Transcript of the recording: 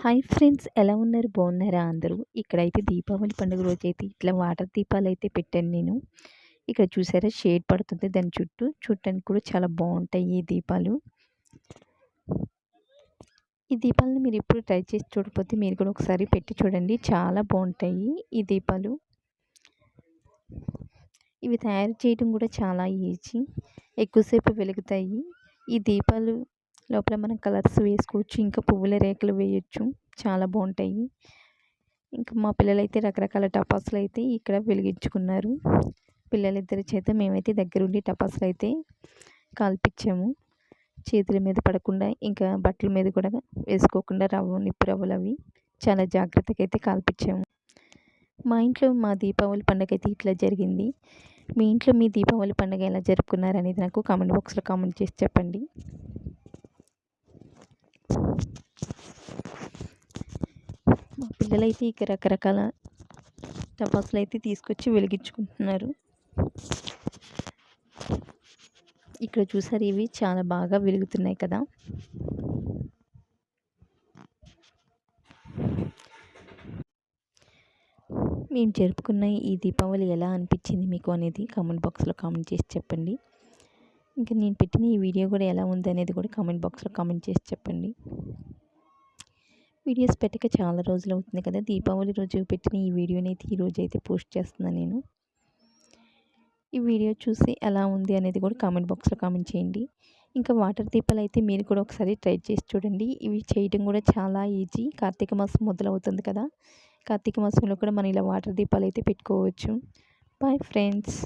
Hi friends, ఎలా ఉన్నారు? బాగున్నారా అందరూ? ఇక్కడైతే దీపావళి పండుగ రోజైతే ఇట్లా వాటర్ దీపాలైతే పెట్టాను నేను. ఇక్కడ చూసారా షేడ్ పడుతుంది దాని చుట్టూ. చూడటానికి కూడా చాలా బాగుంటాయి ఈ దీపాలు. ఈ దీపాలను మీరు ఎప్పుడు ట్రై చేసి చూడకపోతే మీరు కూడా ఒకసారి పెట్టి చూడండి. చాలా బాగుంటాయి ఈ దీపాలు. ఇవి తయారు చేయడం కూడా చాలా ఈజీ. ఎక్కువసేపు వెలుగుతాయి. ఈ దీపాలు లోపల మనం కలర్స్ వేసుకోవచ్చు. ఇంకా పువ్వుల రేకులు వేయొచ్చు. చాలా బాగుంటాయి. ఇంకా మా పిల్లలైతే రకరకాల టపాసులు అయితే ఇక్కడ వెలిగించుకున్నారు. పిల్లలిద్దరి చేత మేమైతే దగ్గరుండి టపాసులు అయితే కాల్పించాము. చేతుల మీద పడకుండా ఇంకా బట్టల మీద కూడా వేసుకోకుండా నిప్పు రవ్వలు అవి చాలా జాగ్రత్తగా అయితే కాల్పించాము. మా ఇంట్లో మా దీపావళి పండుగ అయితే ఇట్లా జరిగింది. మీ ఇంట్లో మీ దీపావళి పండుగ ఎలా జరుపుకున్నారనేది నాకు కామెంట్ బాక్స్లో కామెంట్ చేసి చెప్పండి. మా పిల్లలైతే ఇక రకరకాల టపాసులు అయితే తీసుకొచ్చి వెలిగించుకుంటున్నారు. ఇక్కడ చూసారు, ఇవి చాలా బాగా వెలుగుతున్నాయి కదా. మేము జరుపుకున్న ఈ దీపావళి ఎలా అనిపించింది మీకు అనేది కామెంట్ బాక్స్లో కామెంట్ చేసి చెప్పండి. ఇంకా నేను పెట్టిన ఈ వీడియో కూడా ఎలా ఉంది అనేది కూడా కామెంట్ బాక్స్లో కామెంట్ చేసి చెప్పండి. వీడియోస్ పెట్టక చాలా రోజులు అవుతుంది కదా. దీపావళి రోజు పెట్టిన ఈ వీడియోని అయితే ఈరోజు అయితే పోస్ట్ చేస్తున్నాను నేను. ఈ వీడియో చూసి ఎలా ఉంది అనేది కూడా కామెంట్ బాక్స్లో కామెంట్ చేయండి. ఇంకా వాటర్ దీపాలు అయితే మీరు కూడా ఒకసారి ట్రై చేసి చూడండి. ఇవి చేయడం కూడా చాలా ఈజీ. కార్తీక మాసం మొదలవుతుంది కదా. కార్తీక మాసంలో కూడా మనం ఇలా వాటర్ దీపాలు అయితే పెట్టుకోవచ్చు. Boy friends.